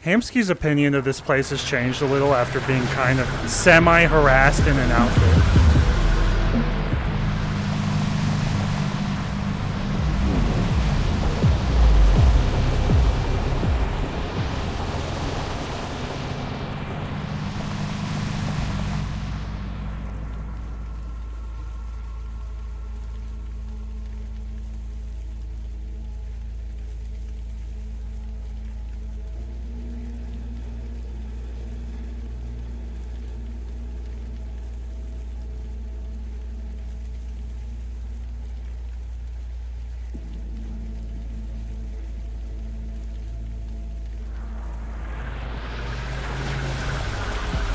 Hamsky's opinion of this place has changed a little after being kind of semi-harassed in an outfit.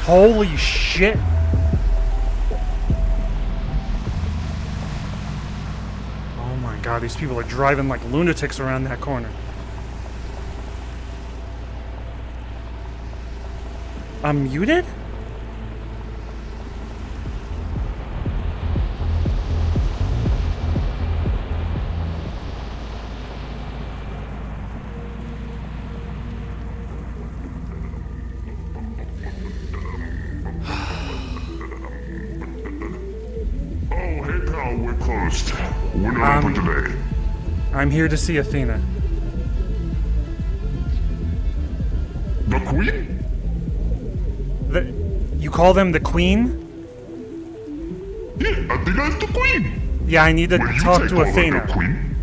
Holy shit! Oh my god, these people are driving like lunatics around that corner. I'm muted? When are you open today? I'm here to see Athena. The Queen? You call them the Queen? Yeah, Athena is the Queen. Yeah, I need to talk to Athena. The Queen?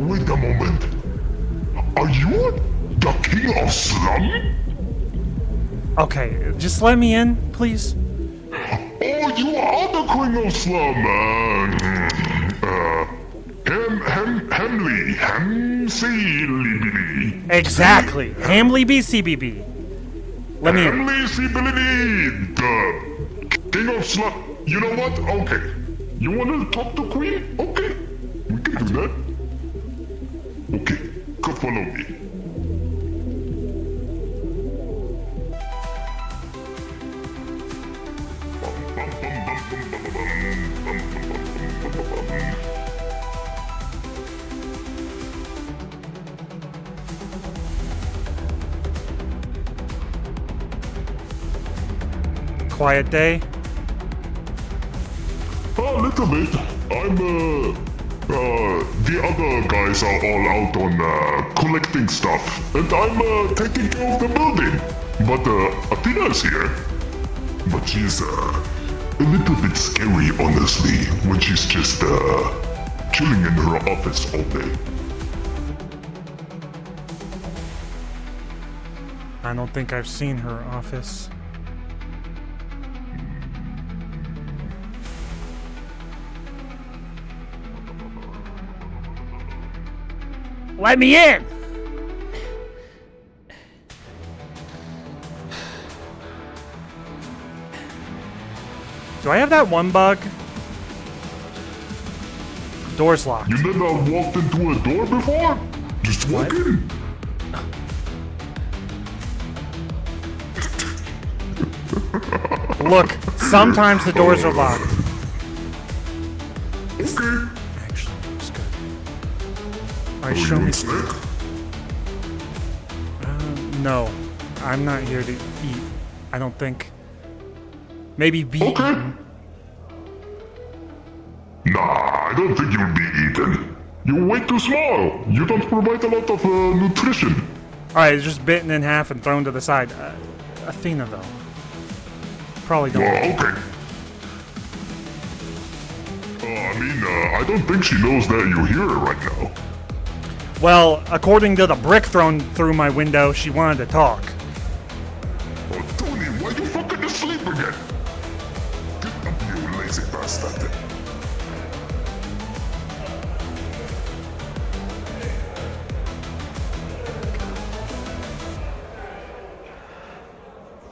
Wait a moment. Are you the King of Slum? Okay, just let me in, please. Oh, you are the Queen of Slum. Hamley. Exactly. Hamley BCBB. Let me in. Hamley CBB, the King of Slum. You know what? Okay. You want to talk to Queen? Okay. We can do that. Okay. Come follow me. Quiet day? A little bit. The other guys are all out on collecting stuff, and I'm taking care of the building. But Athena's here. But she's a little bit scary, honestly, when she's just chilling in her office all day. I don't think I've seen her office. Let me in! Do I have that one bug? Door's locked. You never walked into a door before? Just walk in. Look, sometimes the doors are locked. Okay. Actually, it's good. Alright, show me. No, I'm not here to eat. I don't think. Maybe be eaten. Nah, I don't think you'll be eaten. You're way too small. You don't provide a lot of nutrition. Alright, it's just bitten in half and thrown to the side. Athena, though. Probably don't. Well, okay. I don't think she knows that you're here right now. Well, according to the brick thrown through my window, she wanted to talk. Oh, Tony, why you fucking asleep again? Get up, you lazy bastard.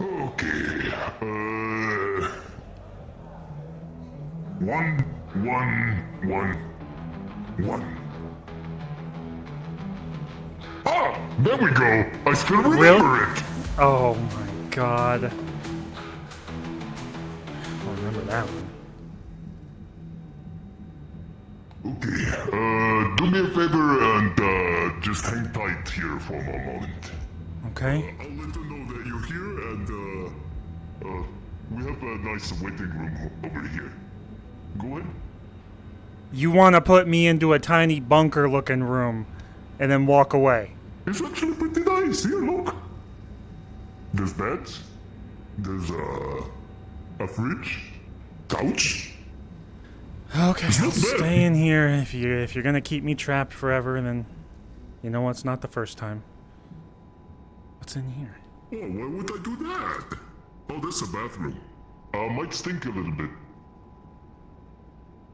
Okay, one. Ah, there we go. I still remember it. Oh my god. I'll remember that one. Okay, do me a favor and just hang tight here for a moment. Okay. I'll let them know that you're here, and we have a nice waiting room over here. Go ahead. You want to put me into a tiny bunker-looking room and then walk away? It's actually pretty nice. Here, look. There's beds. There's a fridge, couch. Okay, It's I'll not bad. stay in here. If you're gonna keep me trapped forever, then you know what? It's not the first time. What's in here? Oh, why would I do that? Oh, that's a bathroom. Might stink a little bit.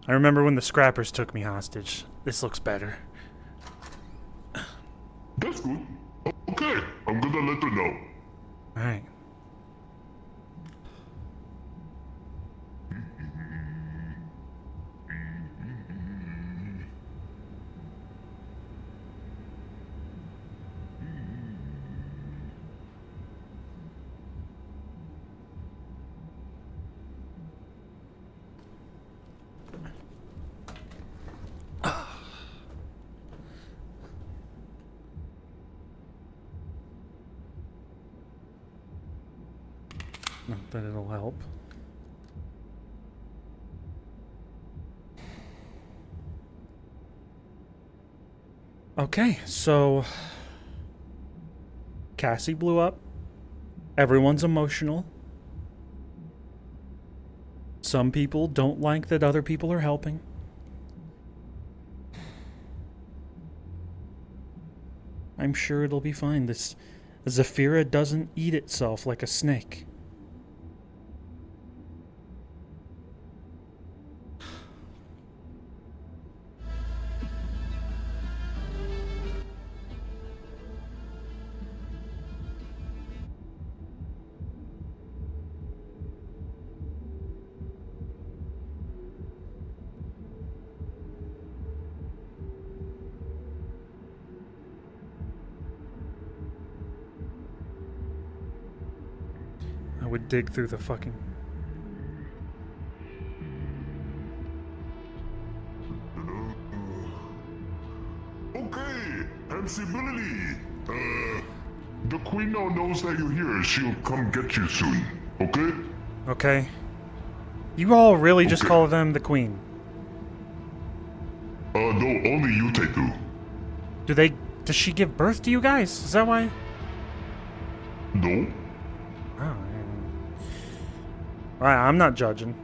I remember when the scrappers took me hostage. This looks better. That's good. Okay, I'm gonna let her know. All right. Not that it'll help. Okay, so Cassie blew up. Everyone's emotional. Some people don't like that other people are helping. I'm sure it'll be fine. This Zafira doesn't eat itself like a snake. I would dig through the fucking... Okay, MC the queen now knows that you're here. She'll come get you soon, okay? Okay. You all really just Okay. call them the queen. No, only you take do. Does she give birth to you guys? Is that why? No? Oh, I'm not judging.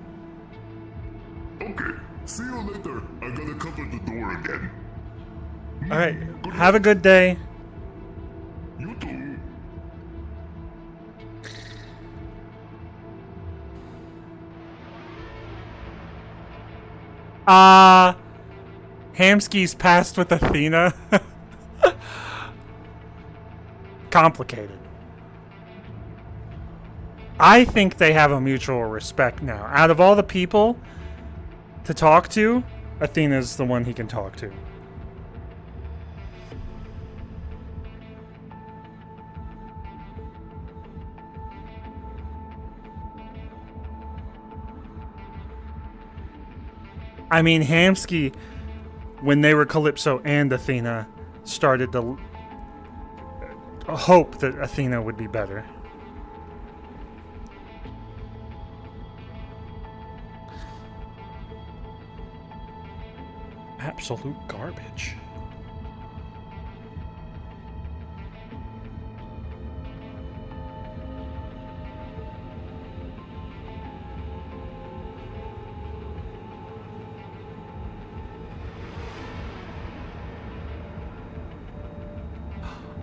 Okay, see you later. I gotta cover the door again. Alright, have a good day. You too. Hamsky's passed with Athena. Complicated. I think they have a mutual respect now. Out of all the people to talk to, Athena's the one he can talk to. I mean, Hamsky, when they were Calypso and Athena, started to hope that Athena would be better. Absolute garbage.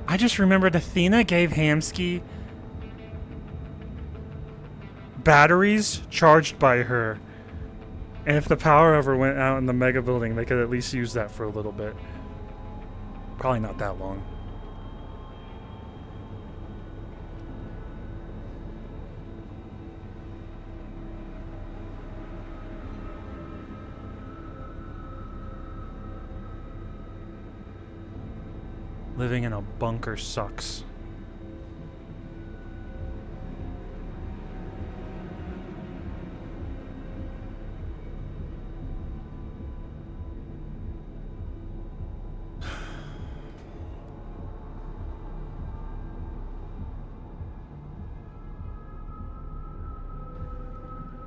I just remembered Athena gave Hamsky batteries charged by her. And if the power ever went out in the mega building, they could at least use that for a little bit. Probably not that long. Living in a bunker sucks.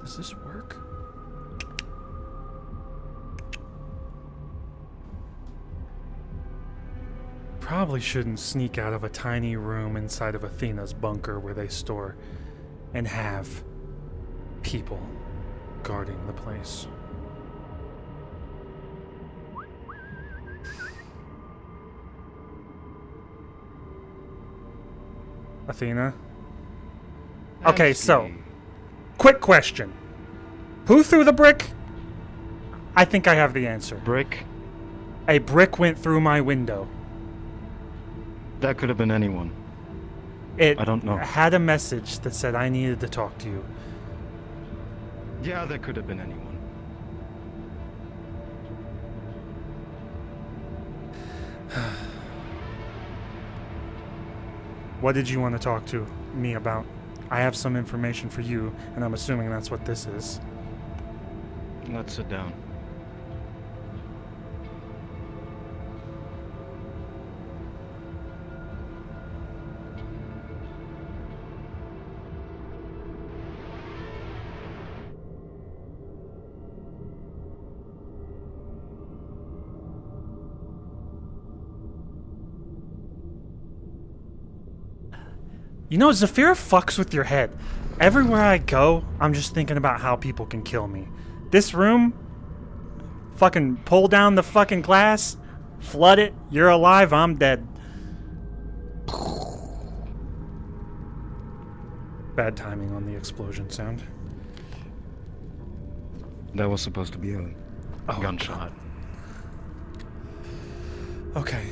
Does this work? Probably shouldn't sneak out of a tiny room inside of Athena's bunker where they store and have people guarding the place. Athena? Okay, so, quick question. Who threw the brick? I think I have the answer. Brick? A brick went through my window. That could have been anyone. It I don't know. had a message that said I needed to talk to you. Yeah, that could have been anyone. What did you want to talk to me about? I have some information for you, and I'm assuming that's what this is. Let's sit down. You know, Zafira fucks with your head. Everywhere I go, I'm just thinking about how people can kill me. This room, fucking pull down the fucking glass, flood it, you're alive, I'm dead. Bad timing on the explosion sound. That was supposed to be a gunshot. Okay.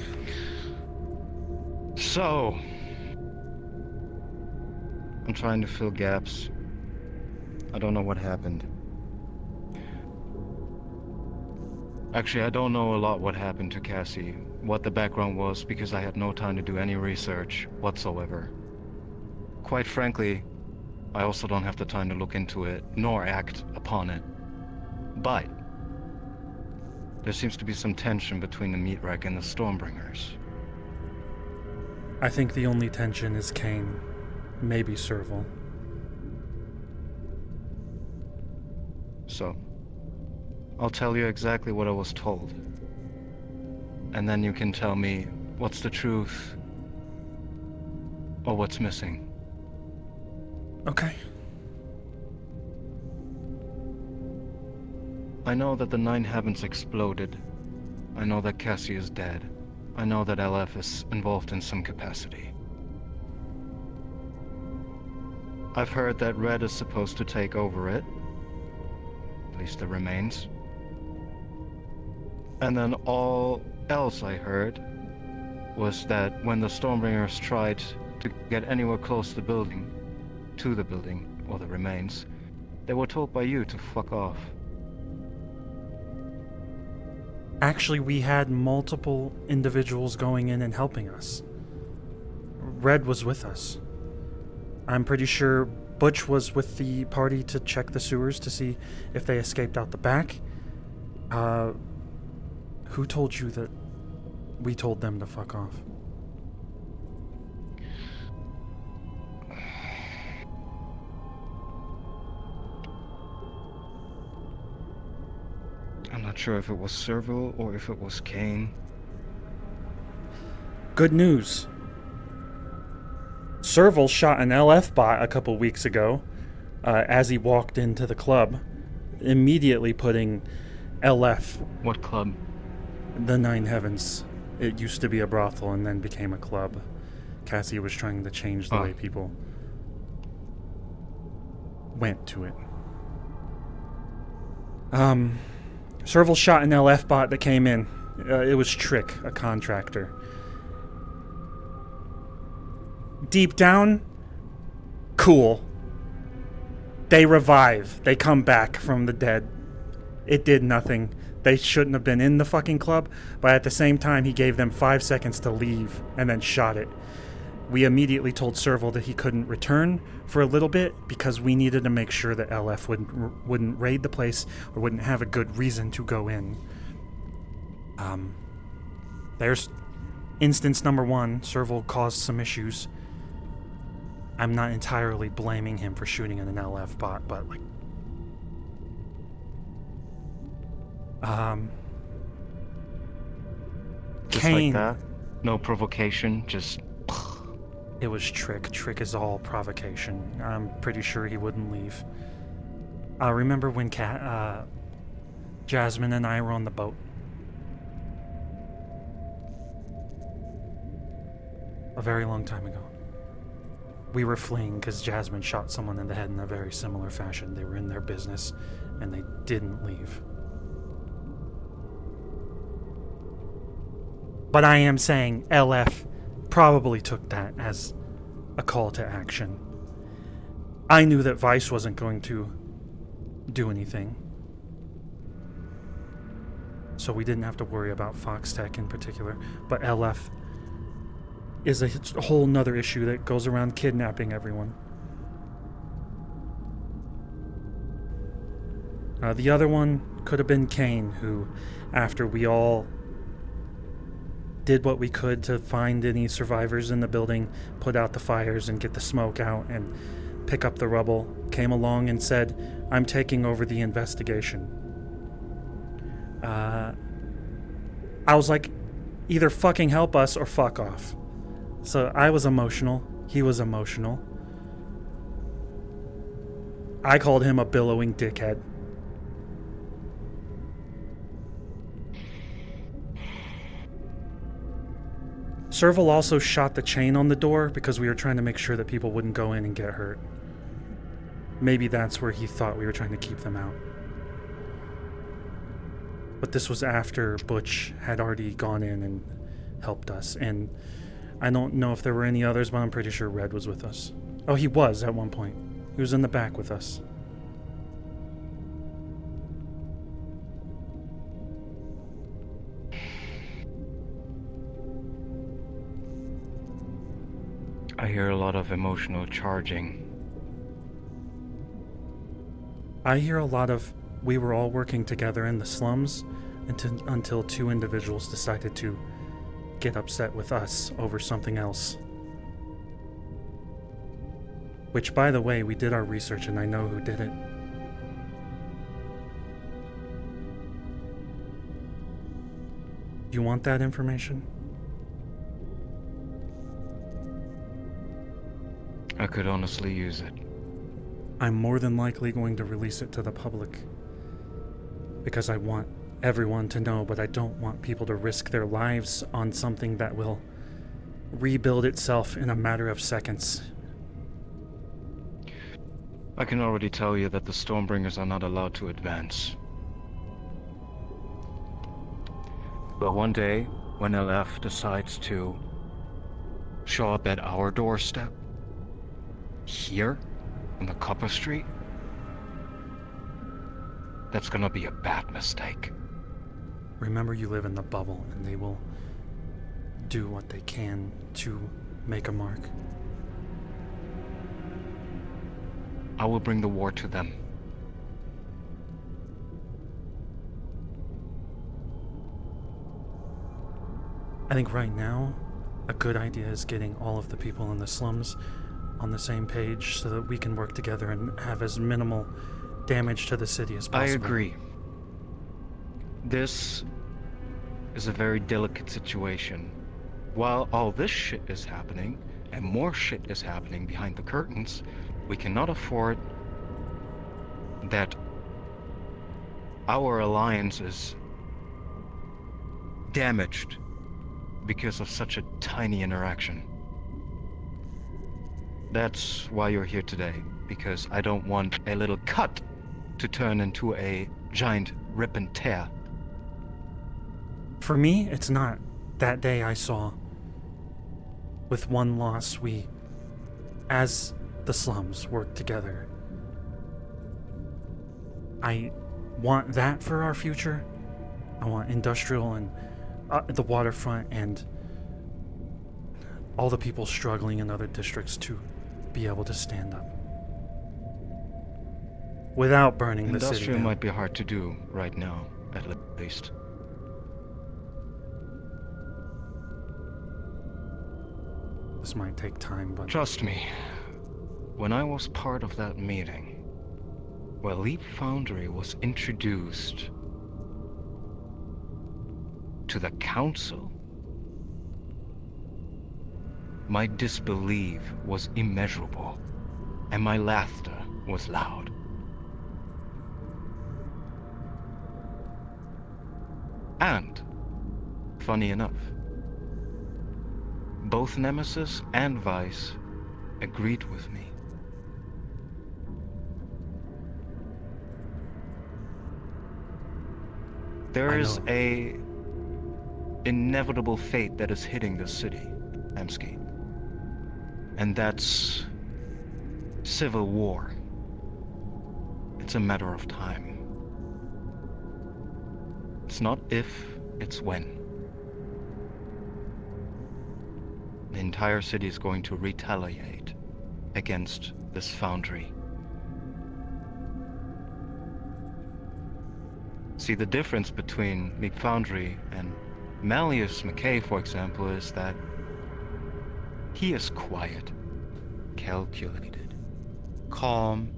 So, I'm trying to fill gaps. I don't know what happened. Actually, I don't know a lot what happened to Cassie, what the background was, because I had no time to do any research whatsoever. Quite frankly, I also don't have the time to look into it, nor act upon it. But there seems to be some tension between the meat rack and the Stormbringers. I think the only tension is Kane. Maybe Serval. So, I'll tell you exactly what I was told. And then you can tell me what's the truth or what's missing. Okay. I know that the Nine Heavens exploded. I know that Cassie is dead. I know that LF is involved in some capacity. I've heard that Red is supposed to take over it. At least the remains. And then all else I heard was that when the Stormbringers tried to get anywhere close to the building, or the remains, they were told by you to fuck off. Actually, we had multiple individuals going in and helping us. Red was with us. I'm pretty sure Butch was with the party to check the sewers to see if they escaped out the back. Who told you that we told them to fuck off? I'm not sure if it was Serval or if it was Kane. Good news. Serval shot an LF bot a couple weeks ago as he walked into the club, immediately putting LF... What club? The Nine Heavens. It used to be a brothel and then became a club. Cassie was trying to change the way people went to it. Serval shot an LF bot that came in. It was Trick, a contractor. Deep down, cool. They revive. They come back from the dead. It did nothing. They shouldn't have been in the fucking club, but at the same time, he gave them 5 seconds to leave and then shot it. We immediately told Serval that he couldn't return for a little bit because we needed to make sure that LF wouldn't raid the place or wouldn't have a good reason to go in. There's instance number 1. Serval caused some issues. I'm not entirely blaming him for shooting at an LF bot, but Just Kane. like that? No provocation, just... It was Trick. Trick is all provocation. I'm pretty sure he wouldn't leave. Remember when Jasmine and I were on the boat? A very long time ago. We were fleeing because Jasmine shot someone in the head in a very similar fashion. They were in their business and they didn't leave. But I am saying LF probably took that as a call to action. I knew that Vice wasn't going to do anything. So we didn't have to worry about Foxtech in particular. But LF is a whole nother issue that goes around kidnapping everyone. The other one could have been Kane, who, after we all did what we could to find any survivors in the building, put out the fires and get the smoke out and pick up the rubble, came along and said, "I'm taking over the investigation." I was like, either fucking help us or fuck off. So I was emotional. He was emotional. I called him a billowing dickhead. Serval also shot the chain on the door because we were trying to make sure that people wouldn't go in and get hurt. Maybe that's where he thought we were trying to keep them out. But this was after Butch had already gone in and helped us. And I don't know if there were any others, but I'm pretty sure Red was with us. Oh, he was at one point. He was in the back with us. I hear a lot of emotional charging. I hear a lot of we were all working together in the slums until two individuals decided to get upset with us over something else. Which, by the way, we did our research and I know who did it. You want that information? I could honestly use it. I'm more than likely going to release it to the public. Because I want everyone to know, but I don't want people to risk their lives on something that will rebuild itself in a matter of seconds. I can already tell you that the Stormbringers are not allowed to advance. But one day, when LF decides to show up at our doorstep, here, on the Copper Street, that's gonna be a bad mistake. Remember, you live in the bubble, and they will do what they can to make a mark. I will bring the war to them. I think right now, a good idea is getting all of the people in the slums on the same page so that we can work together and have as minimal damage to the city as possible. I agree. This is a very delicate situation. While all this shit is happening, and more shit is happening behind the curtains, we cannot afford that our alliance is damaged because of such a tiny interaction. That's why you're here today, because I don't want a little cut to turn into a giant rip and tear. For me, it's not. That day I saw, with one loss, we, as the slums, work together. I want that for our future. I want industrial and the waterfront and all the people struggling in other districts to be able to stand up without burning the city Industrial down. might be hard to do right now, at least. This might take time, but Trust me, when I was part of that meeting, where Leap Foundry was introduced to the council. My disbelief was immeasurable, and my laughter was loud. And, funny enough, both Nemesis and Vice agreed with me. There is a inevitable fate that is hitting the city, Emsky. And that's civil war. It's a matter of time. It's not if, it's when. The entire city is going to retaliate against this foundry. See, the difference between Leap Foundry and Malleus McKay, for example, is that he is quiet, calculated, calm,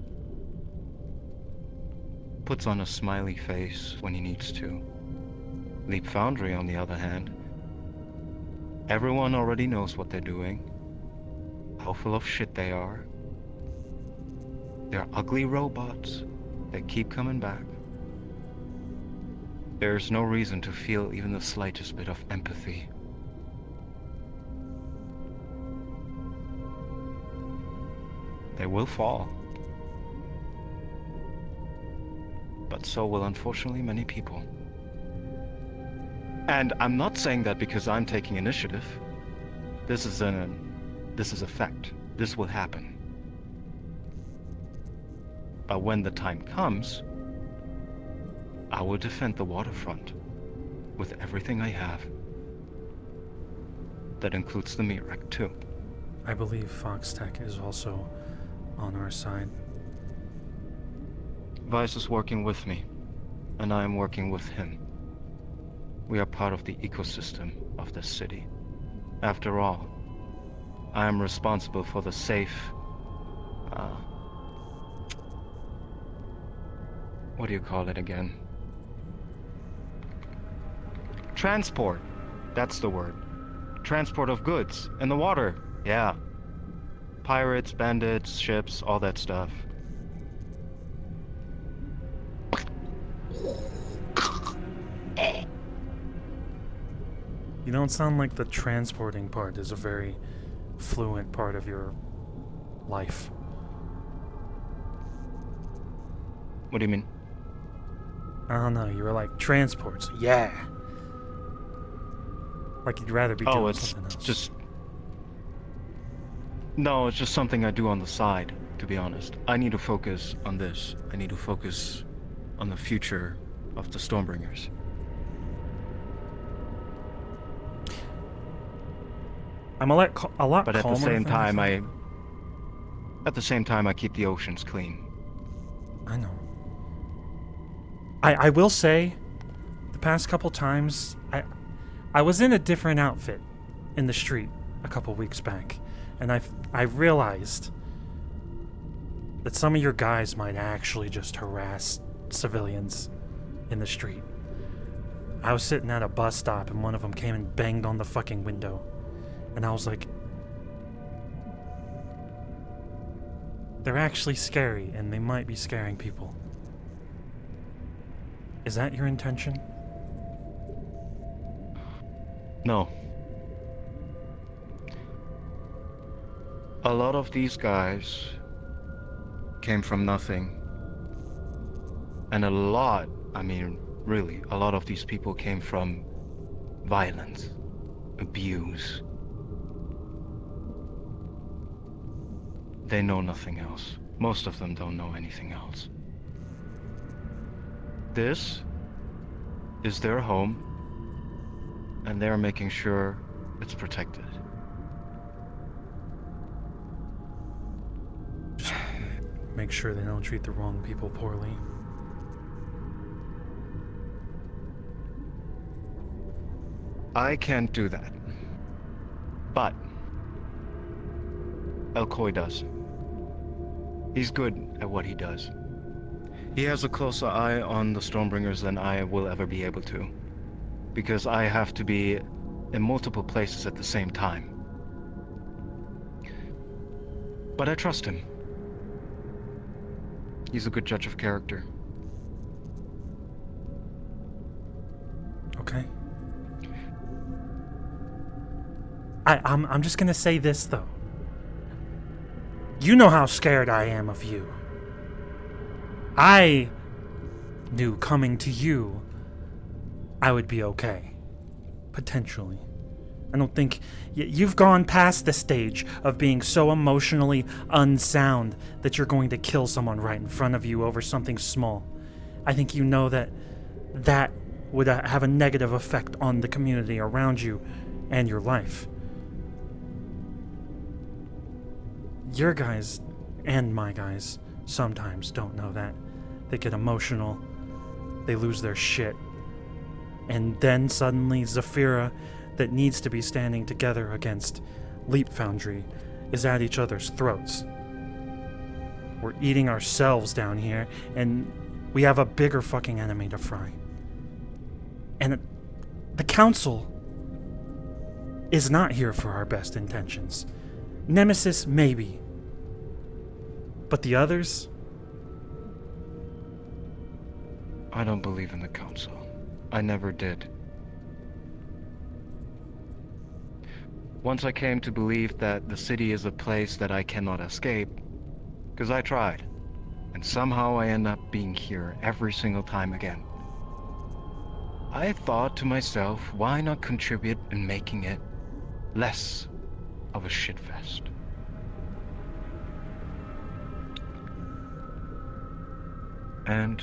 puts on a smiley face when he needs to. Leap Foundry, on the other hand, everyone already knows what they're doing, how full of shit they are. They're ugly robots that keep coming back. There's no reason to feel even the slightest bit of empathy. They will fall. But so will unfortunately many people. And I'm not saying that because I'm taking initiative. This is a fact. This will happen. But when the time comes, I will defend the waterfront with everything I have. That includes the Mirek too. I believe Foxtech is also on our side. Vice is working with me, and I am working with him. We are part of the ecosystem of this city. After all, I am responsible for the safe, what do you call it again? Transport. That's the word. Transport of goods in the water. Yeah. Pirates, bandits, ships, all that stuff. You don't sound like the transporting part is a very fluent part of your life. What do you mean? I don't know, you were like, transports, yeah. Like you'd rather be doing something else. No, it's just something I do on the side, to be honest. I need to focus on this. I need to focus on the future of the Stormbringers. I'm a lot calmer. But at the same time, I keep the oceans clean. I know. I will say, the past couple times, I was in a different outfit in the street a couple weeks back, and I realized that some of your guys might actually just harass civilians in the street. I was sitting at a bus stop, and one of them came and banged on the fucking window, and I was like, they're actually scary, and they might be scaring people. Is that your intention? No. A lot of these guys came from nothing. And a lot of these people came from violence, abuse. They know nothing else. Most of them don't know anything else. This is their home, and they're making sure it's protected. Just make sure they don't treat the wrong people poorly. I can't do that. But Elcoy does. He's good at what he does. He has a closer eye on the Stormbringers than I will ever be able to. because I have to be in multiple places at the same time. But I trust him. He's a good judge of character. Okay. I'm just gonna say this, though. You know how scared I am of you. I knew coming to you, I would be okay. Potentially. I don't think... You've gone past the stage of being so emotionally unsound that you're going to kill someone right in front of you over something small. I think you know that that would have a negative effect on the community around you and your life. Your guys and my guys sometimes don't know that. They get emotional, they lose their shit, and then suddenly Zafira, that needs to be standing together against Leap Foundry, is at each other's throats. We're eating ourselves down here, and we have a bigger fucking enemy to fry. And the Council is not here for our best intentions. Nemesis, maybe. But the others? I don't believe in the Council. I never did. Once I came to believe that the city is a place that I cannot escape, because I tried, and somehow I end up being here every single time again. I thought to myself, why not contribute in making it less of a shitfest? And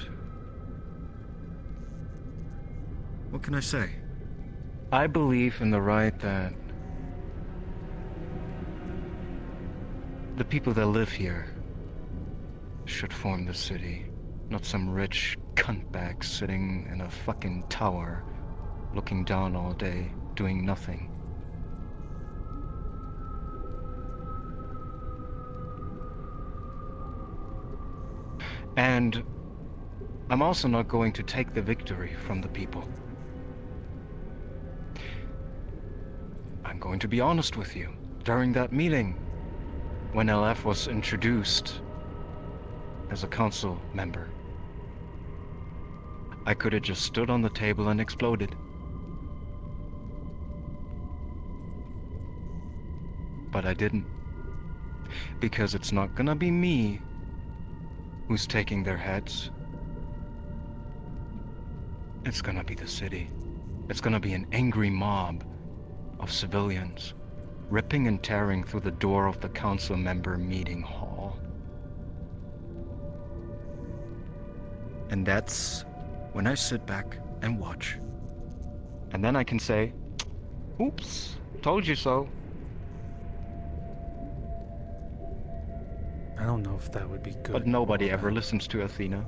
what can I say? I believe in the right that the people that live here should form the city, not some rich cuntbag sitting in a fucking tower, looking down all day, doing nothing. And I'm also not going to take the victory from the people. I'm going to be honest with you. During that meeting, when LF was introduced as a council member, I could have just stood on the table and exploded. But I didn't. Because it's not gonna be me who's taking their heads. It's gonna be the city. It's gonna be an angry mob of civilians ripping and tearing through the door of the council member meeting hall. And that's when I sit back and watch. And then I can say, oops, told you so. I don't know if that would be good. But nobody ever listens to Athena.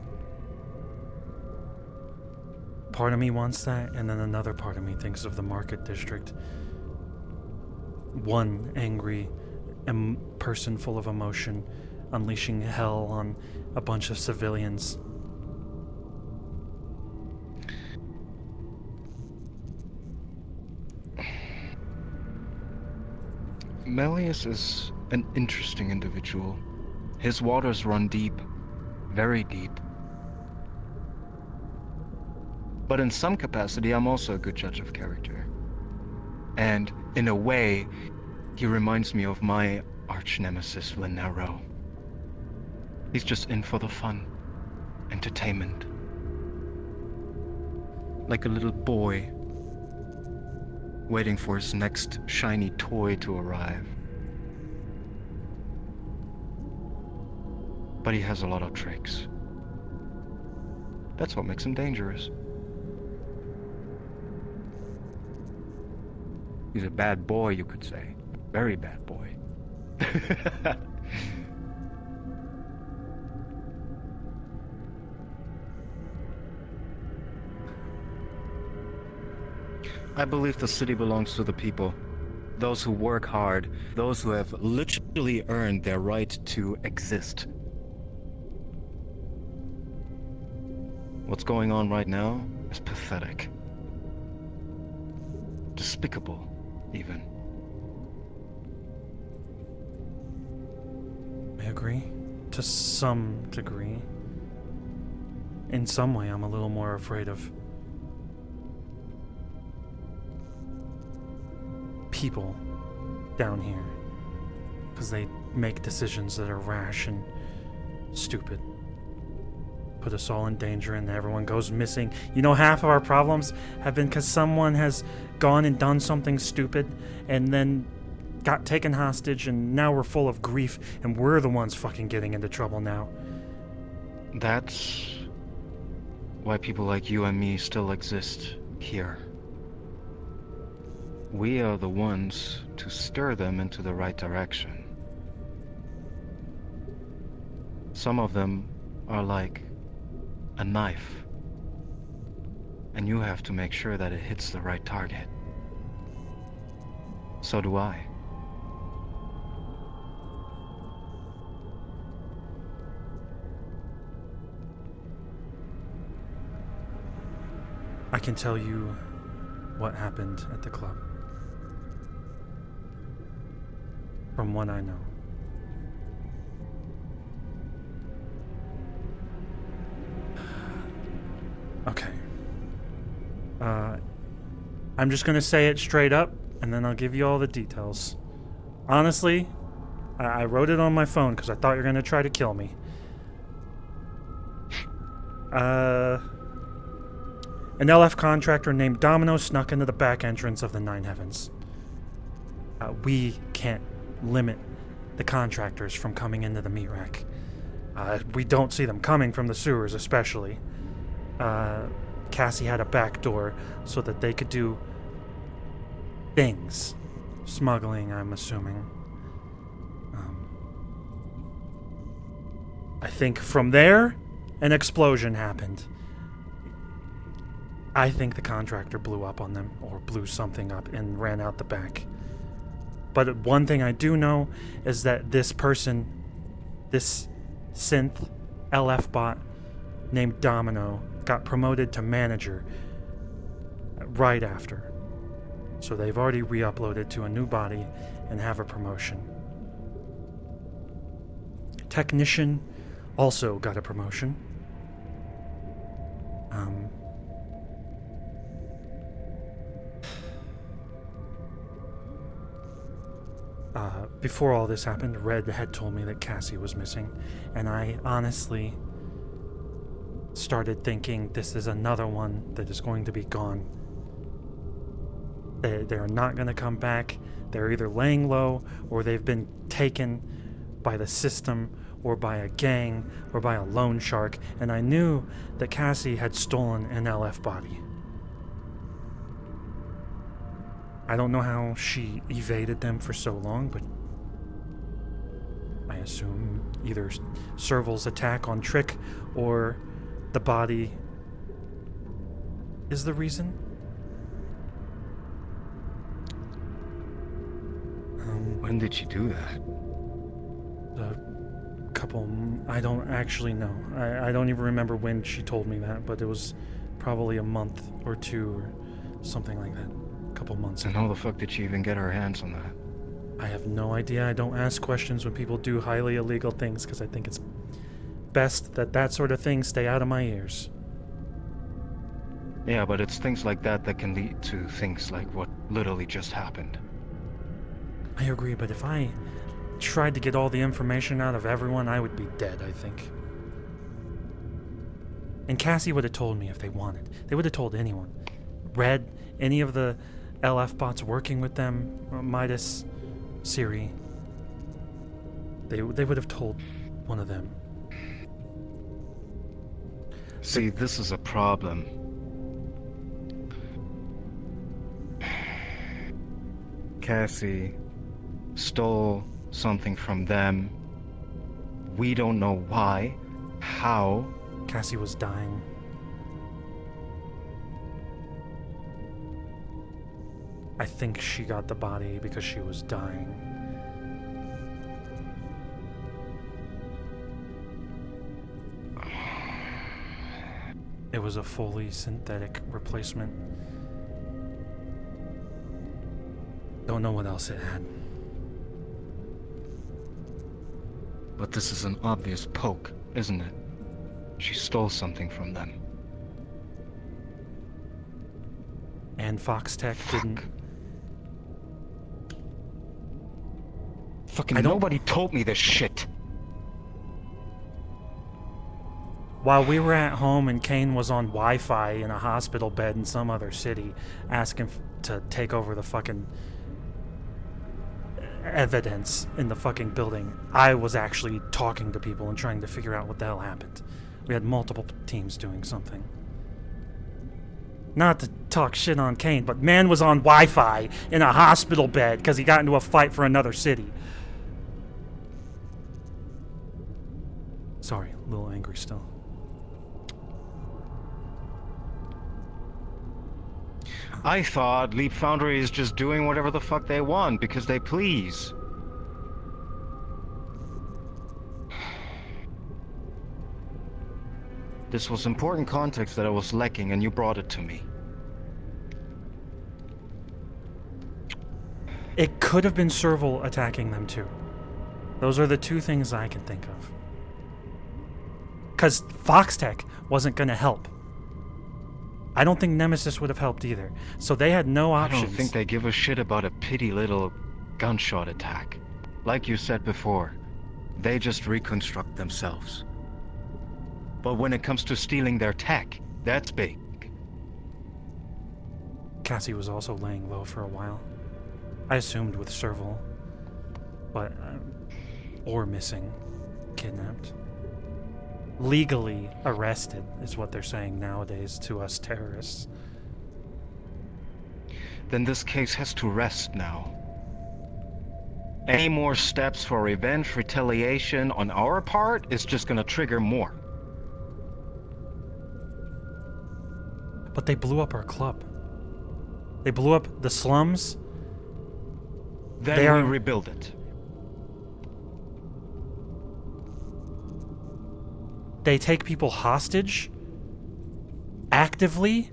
Part of me wants that, and then another part of me thinks of the market district. One angry person full of emotion, unleashing hell on a bunch of civilians. Melius is an interesting individual. His waters run deep, very deep. But in some capacity, I'm also a good judge of character. And in a way, he reminds me of my arch-nemesis, Linero. He's just in for the fun, entertainment. Like a little boy waiting for his next shiny toy to arrive. But he has a lot of tricks. That's what makes him dangerous. He's a bad boy, you could say. Very bad boy. I believe the city belongs to the people. Those who work hard, those who have literally earned their right to exist. What's going on right now is pathetic. despicable, even. I agree. To some degree. In some way, I'm a little more afraid of people down here. Because they make decisions that are rash and stupid. Put us all in danger and everyone goes missing. You know, half of our problems have been because someone has gone and done something stupid and then got taken hostage, and now we're full of grief and we're the ones fucking getting into trouble now. That's why people like you and me still exist here. We are the ones to stir them into the right direction. Some of them are like a knife, and you have to make sure that it hits the right target. So do I. I can tell you what happened at the club. From what I know. Okay. I'm just gonna say it straight up, and then I'll give you all the details. Honestly, I wrote it on my phone because I thought you were gonna try to kill me. An LF contractor named Domino snuck into the back entrance of the Nine Heavens. We can't limit the contractors from coming into the meat rack. We don't see them coming from the sewers, especially. Cassie had a back door so that they could do things. Smuggling, I'm assuming. I think from there, an explosion happened. I think the contractor blew up on them, or blew something up and ran out the back. But one thing I do know is that this person, this synth LF bot named Domino, got promoted to manager right after. So they've already re-uploaded to a new body and have a promotion. Technician also got a promotion. Before all this happened, Red had told me that Cassie was missing, and I honestly started thinking this is another one that is going to be gone. They're not going to come back. They're either laying low, or they've been taken by the system, or by a gang, or by a loan shark, and I knew that Cassie had stolen an LF body. I don't know how she evaded them for so long, but I assume either Serval's attack on Trick or the body is the reason. When did she do that? A couple... I don't actually know. I don't even remember when she told me that, but it was probably a month or two or something like that. A couple months And ago. how the fuck did she even get her hands on that? I have no idea. I don't ask questions when people do highly illegal things because I think it's best that that sort of thing stay out of my ears. Yeah, but it's things like that that can lead to things like what literally just happened. I agree, but if I tried to get all the information out of everyone, I would be dead, I think. And Cassie would have told me if they wanted. They would have told anyone. Red, any of the LF bots working with them, Midas, Siri. They would have told one of them. See, this is a problem. Cassie stole something from them. We don't know why, how. Cassie was dying. I think she got the body because she was dying. It was a fully synthetic replacement. Don't know what else it had. But this is an obvious poke, isn't it? She stole something from them. And Foxtech didn't... Fucking nobody told me this shit. While we were at home and Kane was on Wi-Fi in a hospital bed in some other city, asking to take over the fucking evidence in the fucking building, I was actually talking to people and trying to figure out what the hell happened. We had multiple teams doing something. Not to talk shit on Kane, but man was on Wi-Fi in a hospital bed because he got into a fight for another city. Sorry, a little angry still. I thought Leap Foundry is just doing whatever the fuck they want because they please. This was important context that I was lacking and you brought it to me. It could have been Serval attacking them too. Those are the two things I can think of. Because Foxtech wasn't going to help. I don't think Nemesis would have helped either. So they had no options. I don't think they give a shit about a petty little gunshot attack. Like you said before, they just reconstruct themselves. But when it comes to stealing their tech, that's big. Cassie was also laying low for a while. I assumed with Serval. But, or missing. Kidnapped. Legally arrested is what they're saying nowadays to us terrorists. Then this case has to rest now. Any more steps for revenge, retaliation on our part is just gonna trigger more. But they blew up our club. They blew up the slums. Then we rebuild it. They take people hostage actively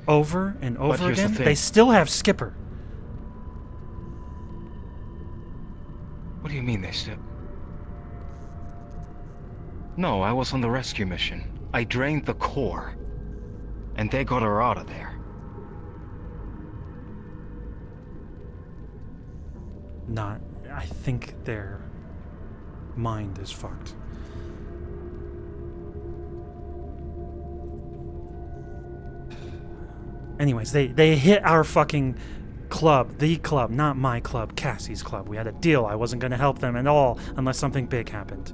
over and over again. They still have Skipper. What do you mean they still? No, I was on the rescue mission. I drained the core. And they got her out of there. I think their mind is fucked. Anyways, they hit our fucking club. The club, not my club, Cassie's club. We had a deal. I wasn't going to help them at all unless something big happened.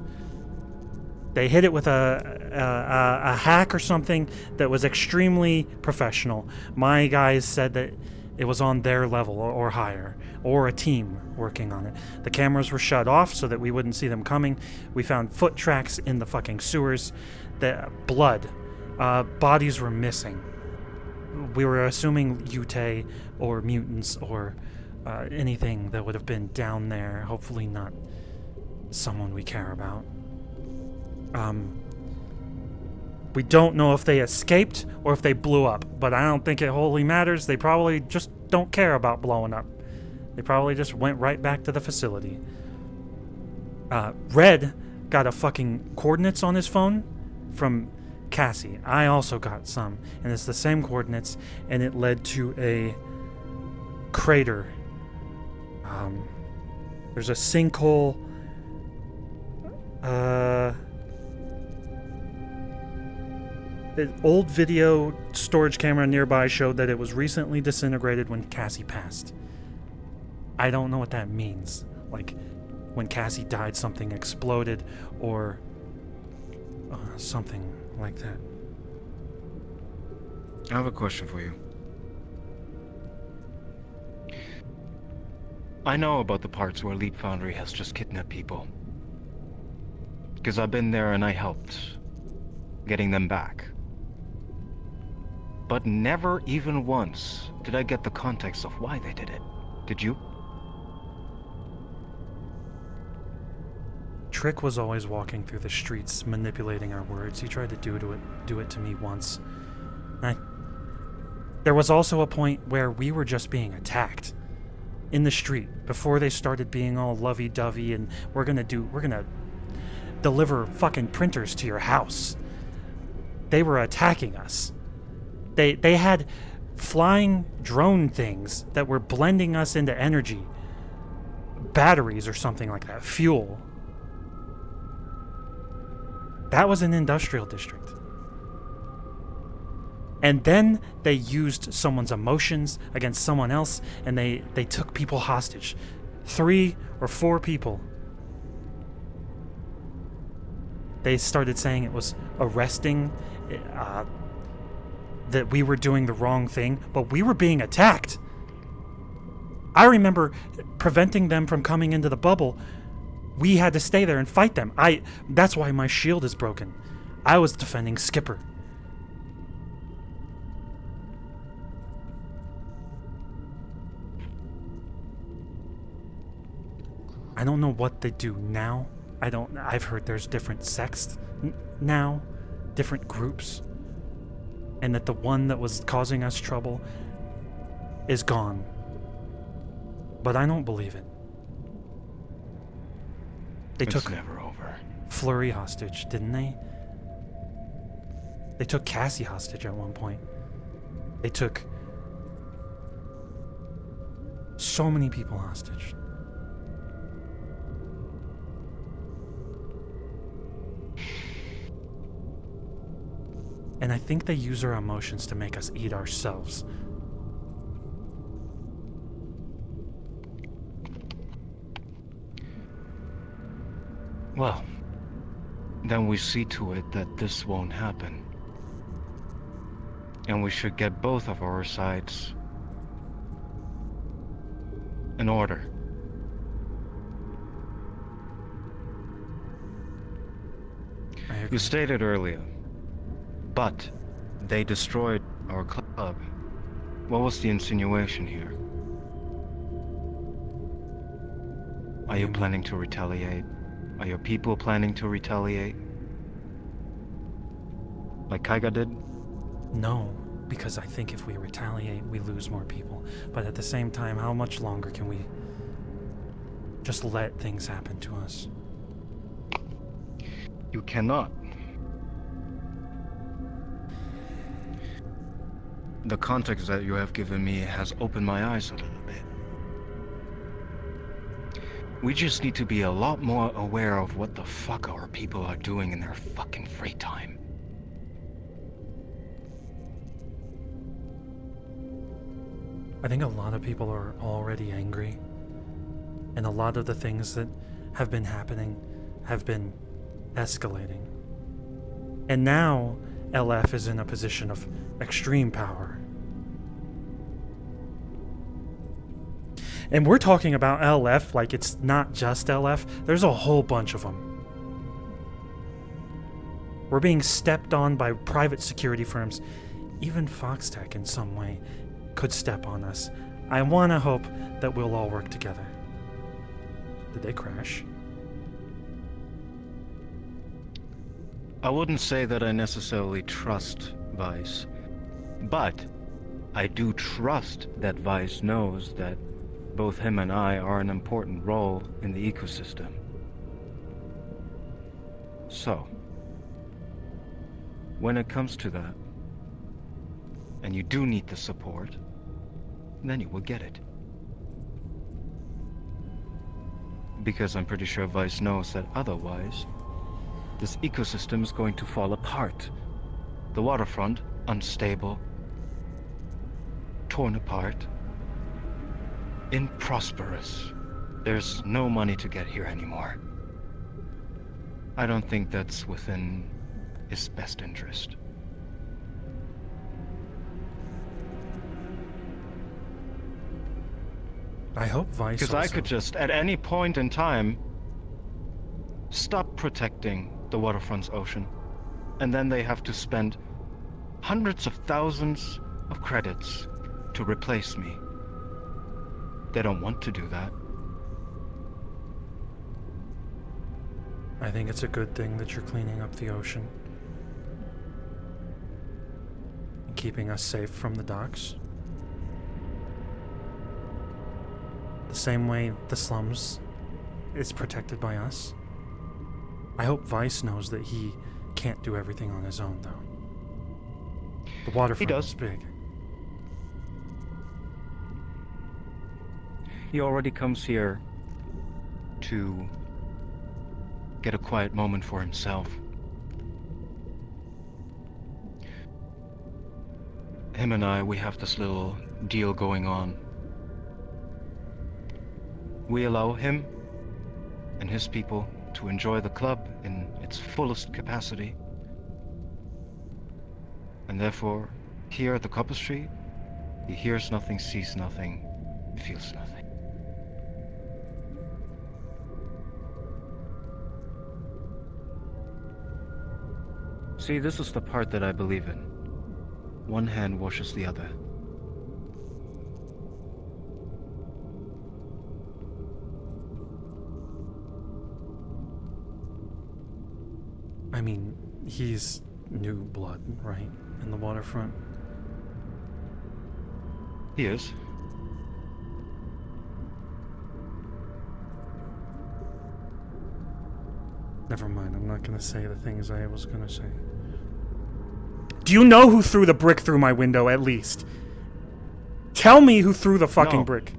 They hit it with a hack or something that was extremely professional. My guys said that it was on their level or higher, or a team working on it. The cameras were shut off so that we wouldn't see them coming. We found foot tracks in the fucking sewers. The blood. Bodies were missing. We were assuming Yutei or mutants or anything that would have been down there. Hopefully not someone we care about. We don't know if they escaped or if they blew up, but I don't think it wholly matters. They probably just don't care about blowing up. They probably just went right back to the facility. Red got a fucking coordinates on his phone from Cassie. I also got some, and it's the same coordinates, and it led to a crater. There's a sinkhole. The old video storage camera nearby showed that it was recently disintegrated when Cassie passed. I don't know what that means. Like, when Cassie died, something exploded, or something like that. I have a question for you. I know about the parts where Leap Foundry has just kidnapped people. Because I've been there and I helped getting them back. But never even once did I get the context of why they did it. Did you? Trick was always walking through the streets, manipulating our words. He tried to do it to me once. There was also a point where we were just being attacked. in the street before they started being all lovey-dovey and we're gonna deliver fucking printers to your house. They were attacking us. They had flying drone things that were blending us into energy. Batteries or something like that. Fuel. That was an industrial district. And then they used someone's emotions against someone else, and they took people hostage. 3 or 4 people. They started saying it was arresting, that we were doing the wrong thing, but we were being attacked. I remember preventing them from coming into the bubble. We had to stay there and fight them. That's why my shield is broken. I was defending Skipper. I don't know what they do now. I've heard there's different sects now, different groups, and that the one that was causing us trouble is gone. But I don't believe it. It's took never over. Flurry hostage, didn't they? They took Cassie hostage at one point. They took so many people hostage. And I think they use our emotions to make us eat ourselves. Well, then we see to it that this won't happen. And we should get both of our sides in order. I agree. You stated earlier, but they destroyed our club. What was the insinuation here? Are you planning to retaliate? Are your people planning to retaliate? Like Kaiga did? No, because I think if we retaliate, we lose more people. But at the same time, how much longer can we just let things happen to us? You cannot. The context that you have given me has opened my eyes a little bit. We just need to be a lot more aware of what the fuck our people are doing in their fucking free time. I think a lot of people are already angry. And a lot of the things that have been happening have been escalating. And now LF is in a position of extreme power. And we're talking about LF like it's not just LF. There's a whole bunch of them. We're being stepped on by private security firms. Even Foxtech in some way could step on us. I want to hope that we'll all work together. Did they crash? I wouldn't say that I necessarily trust Vice, but I do trust that Vice knows that both him and I are an important role in the ecosystem. So, when it comes to that, and you do need the support, then you will get it. Because I'm pretty sure Vice knows that otherwise, this ecosystem is going to fall apart. The waterfront, unstable, torn apart, improsperous. There's no money to get here anymore. I don't think that's within his best interest. I hope Vice Because I could just, at any point in time, stop protecting the waterfront's ocean. And then they have to spend hundreds of thousands of credits to replace me. They don't want to do that. I think it's a good thing that you're cleaning up the ocean. And keeping us safe from the docks. The same way the slums is protected by us. I hope Vice knows that he can't do everything on his own, though. The waterfront is big. He already comes here to get a quiet moment for himself. Him and I, we have this little deal going on. We allow him and his people to enjoy the club in its fullest capacity. And therefore, here at the Copper Street, he hears nothing, sees nothing, feels nothing. See, this is the part that I believe in. One hand washes the other. I mean, he's new blood, right? In the waterfront. He is. Never mind, I'm not gonna say the things I was gonna say. Do you know who threw the brick through my window, at least? Tell me who threw the fucking brick.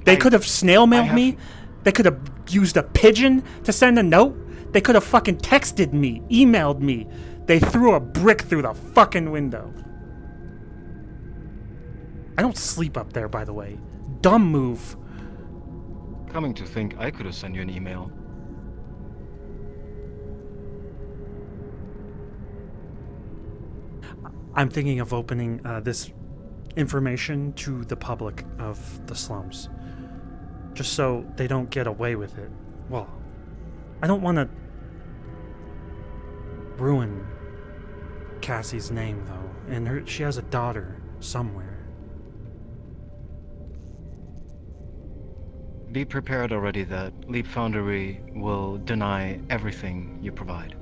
They could have snail mailed me. They could have used a pigeon to send a note. They could have fucking texted me, emailed me. They threw a brick through the fucking window. I don't sleep up there, by the way. Dumb move. Coming to think, I could have sent you an email. I'm thinking of opening this information to the public of the slums. Just so they don't get away with it. Well, I don't want to ruin Cassie's name, though. And she has a daughter somewhere. Be prepared already that Leap Foundry will deny everything you provide.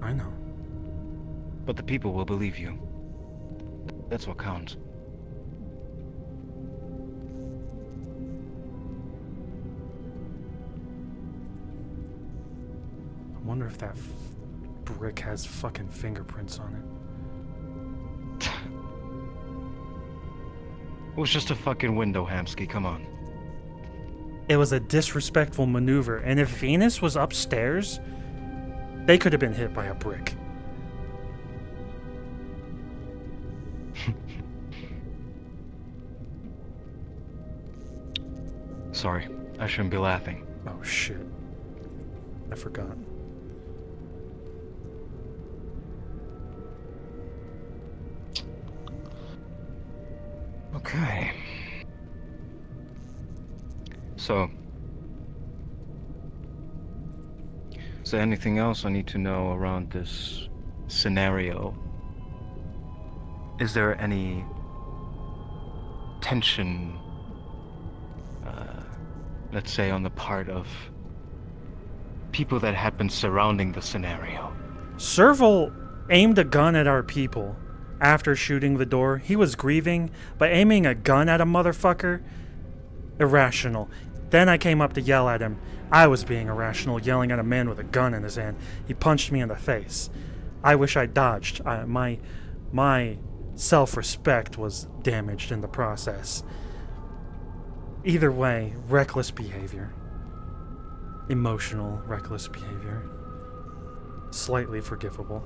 I know. But the people will believe you. That's what counts. I wonder if that brick has fucking fingerprints on it. It was just a fucking window, Hamsky, come on. It was a disrespectful maneuver, and if Venus was upstairs, they could have been hit by a brick. Sorry, I shouldn't be laughing. Oh shit. I forgot. Okay. So, is there anything else I need to know around this scenario? Is there any tension, let's say, on the part of people that had been surrounding the scenario? Serval aimed a gun at our people after shooting the door. He was grieving, but aiming a gun at a motherfucker? Irrational. Then I came up to yell at him. I was being irrational, yelling at a man with a gun in his hand. He punched me in the face. I wish I dodged. My self-respect was damaged in the process. Either way, reckless behavior. Emotional, reckless behavior. Slightly forgivable.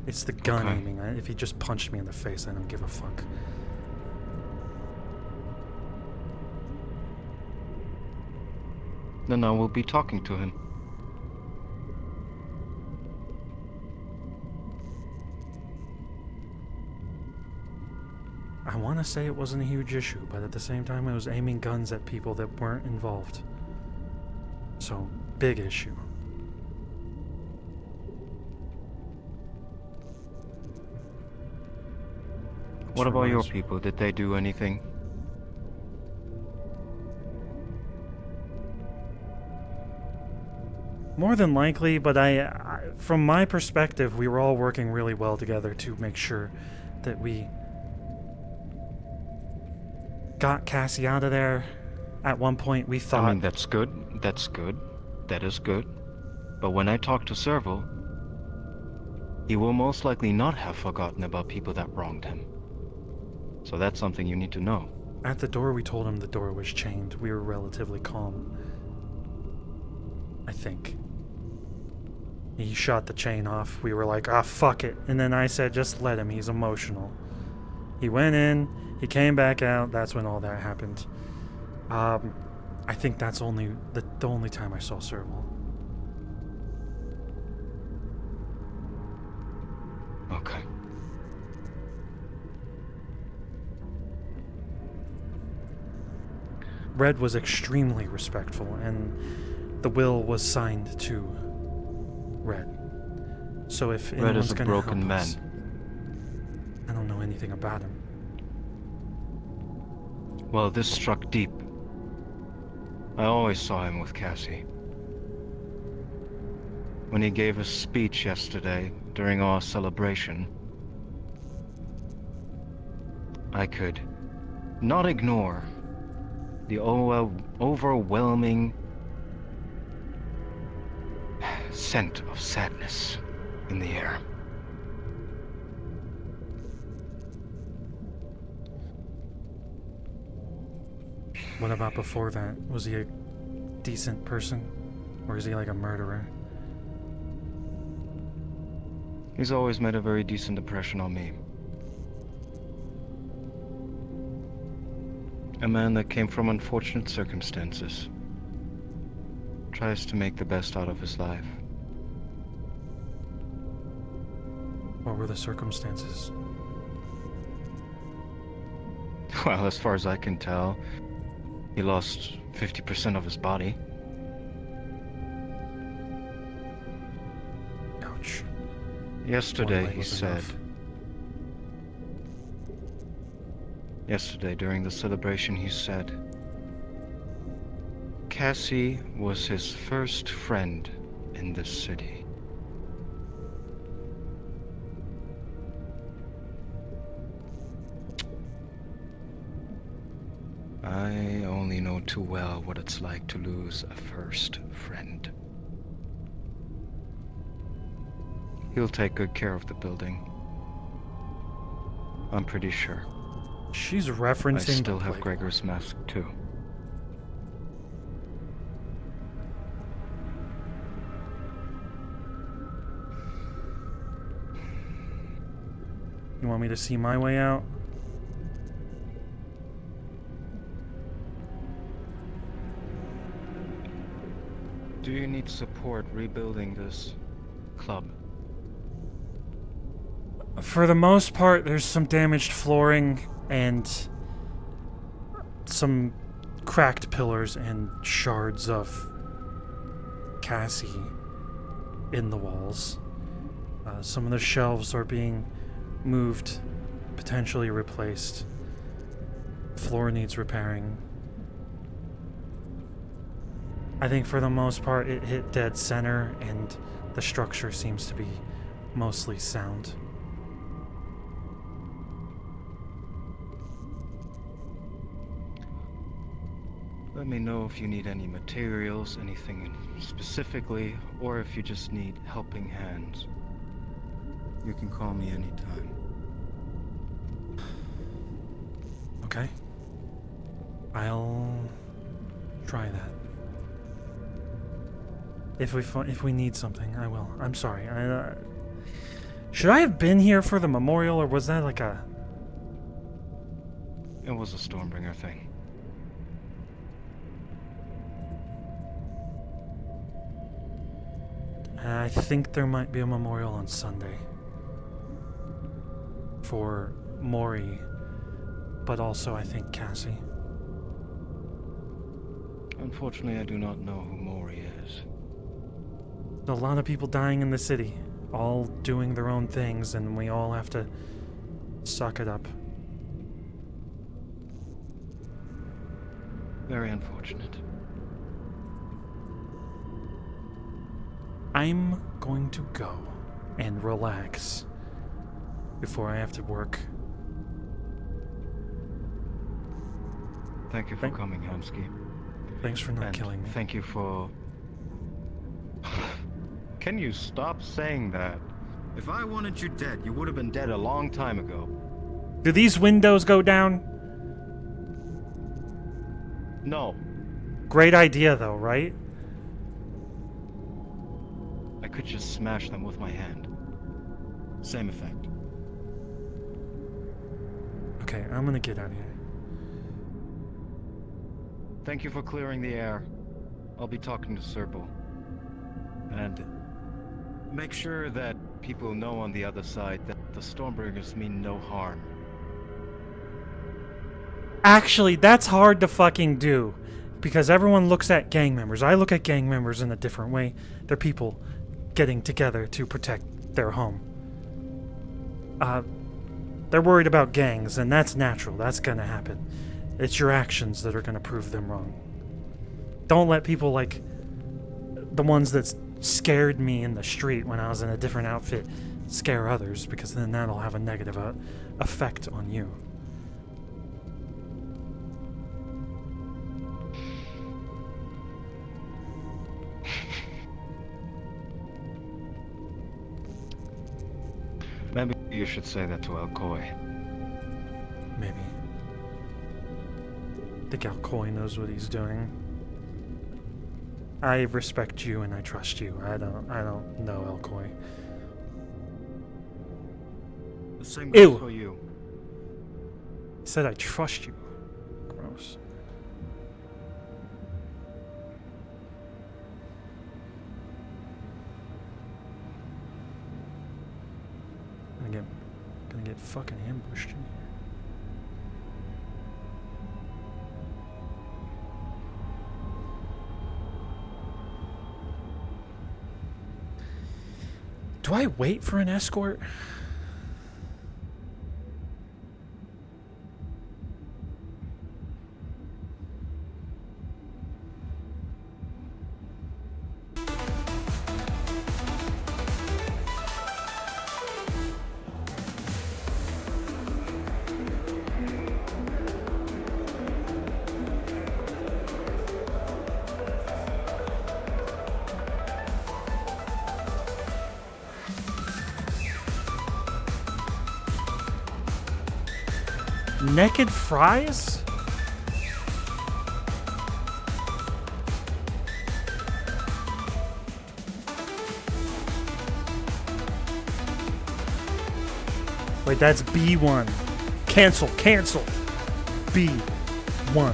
It's the gun aiming. If he just punched me in the face, I don't give a fuck. Then I will be talking to him. I want to say it wasn't a huge issue, but at the same time, I was aiming guns at people that weren't involved. So, big issue. What about your people? Did they do anything? More than likely, but from my perspective, we were all working really well together to make sure that we got Cassie out of there. At one point, we thought... I mean, that's good. That's good. That is good. But when I talk to Serval, he will most likely not have forgotten about people that wronged him. So that's something you need to know. At the door, we told him the door was chained. We were relatively calm. I think. He shot the chain off. We were like, ah, fuck it. And then I said, just let him. He's emotional. He went in. He came back out. That's when all that happened. I think that's the only time I saw Serval. Okay. Red was extremely respectful, and the will was signed to Red. So if Red anyone's is a gonna broken help man. us, I don't know anything about him. Well, this struck deep. I always saw him with Cassie. When he gave a speech yesterday during our celebration, I could not ignore the overwhelming scent of sadness in the air. What about before that? Was he a decent person? Or is he like a murderer? He's always made a very decent impression on me. A man that came from unfortunate circumstances. Tries to make the best out of his life. What were the circumstances? Well, as far as I can tell, he lost 50% of his body. Ouch. Yesterday, One leg he was said... enough. Yesterday, during the celebration, he said... Cassie was his first friend in this city. I only know too well what it's like to lose a first friend. He'll take good care of the building. I'm pretty sure. She's referencing... I still have like, Gregor's mask, too. You want me to see my way out? Do you need support rebuilding this club? For the most part, there's some damaged flooring and some cracked pillars and shards of Cassie in the walls. Some of the shelves are being moved, potentially replaced. Floor needs repairing. I think for the most part it hit dead center and the structure seems to be mostly sound. Let me know if you need any materials, anything specifically, or if you just need helping hands. You can call me anytime. Okay. I'll try that. If we need something, I will. I'm sorry. Should I have been here for the memorial, or was that like a... It was a Stormbringer thing. I think there might be a memorial on Sunday. For Maury, but also I think Cassie. Unfortunately, I do not know who Maury is. A lot of people dying in the city, all doing their own things, and we all have to suck it up. Very unfortunate. I'm going to go and relax before I have to work. Thank you for coming, Hamsky. Thanks for not And killing me. thank you for... Can you stop saying that? If I wanted you dead, you would have been dead a long time ago. Do these windows go down? No. Great idea, though, right? I could just smash them with my hand. Same effect. Okay, I'm gonna get out of here. Thank you for clearing the air. I'll be talking to Serpo. And make sure that people know on the other side that the Stormbringers mean no harm. Actually, that's hard to fucking do. Because everyone looks at gang members. I look at gang members in a different way. They're people getting together to protect their home. They're worried about gangs, and that's natural. That's gonna happen. It's your actions that are gonna prove them wrong. Don't let people like the ones that scared me in the street when I was in a different outfit scare others, because then that'll have a negative effect on you. Maybe you should say that to Alcoy. Maybe. I think Alcoy knows what he's doing. I respect you and I trust you. I don't know Alcoy. The same Ew. goes for you. He said I trust you. Gross. Gonna get fucking ambushed in here. Do I wait for an escort? Naked fries? Wait, that's B1. Cancel. B1.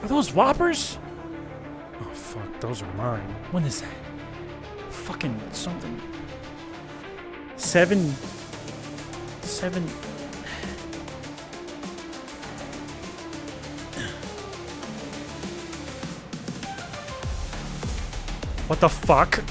Are those Whoppers? Oh, fuck. Those are mine. When is that? Fucking something. Seven. What the fuck?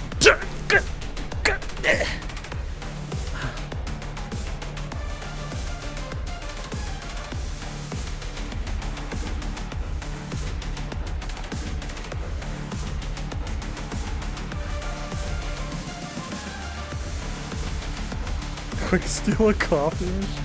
Quick, steal a coffee machine.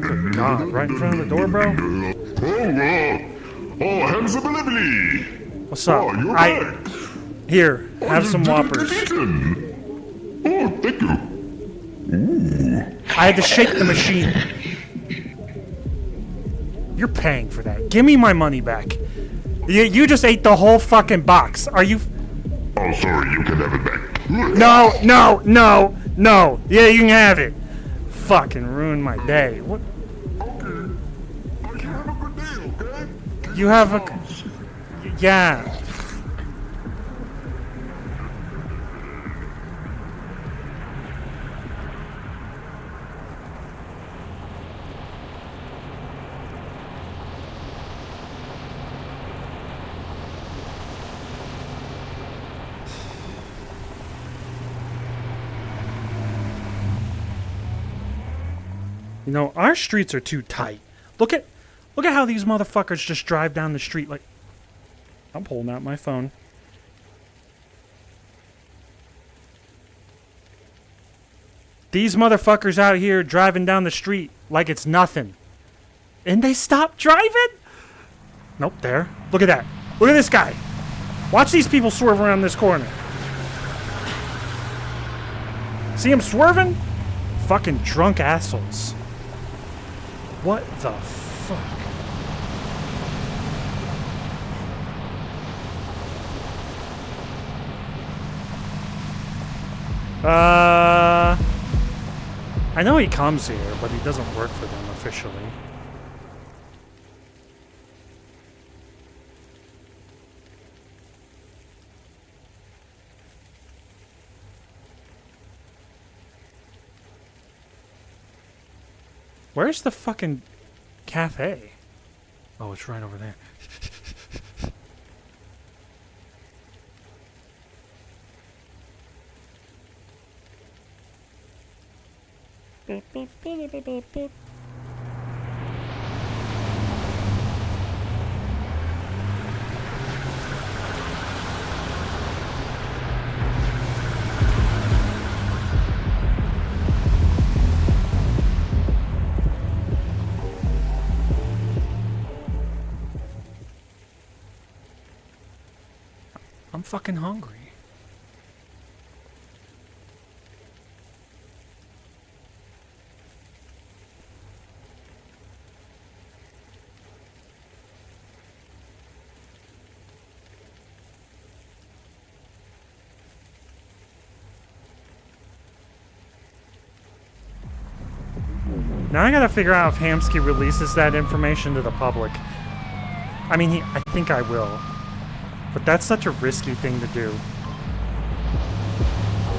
Good God, right in front of the door, bro? Hands up, Lively! What's up? Oh, you're back! Here, have some Whoppers. Oh, thank you. I had to shake the machine. You're paying for that. Give me my money back. You just ate the whole fucking box. Are you... Oh, sorry, you can have it back. No. Yeah, you can have it. Fucking ruined my day. What? Okay. You have a good day, okay? You have a... Yeah. You know, our streets are too tight. Look at how these motherfuckers just drive down the street like... I'm pulling out my phone. These motherfuckers out here driving down the street like it's nothing. And they stop driving? Nope, there. Look at that. Look at this guy. Watch these people swerve around this corner. See him swerving? Fucking drunk assholes. What the fuck? I know he comes here, but he doesn't work for them officially. Where's the fucking cafe? Oh, it's right over there. Beep, beep, beep, beep, beep, beep. I'm fucking hungry. Now I gotta figure out if Hamsky releases that information to the public. I mean, I think I will. But that's such a risky thing to do.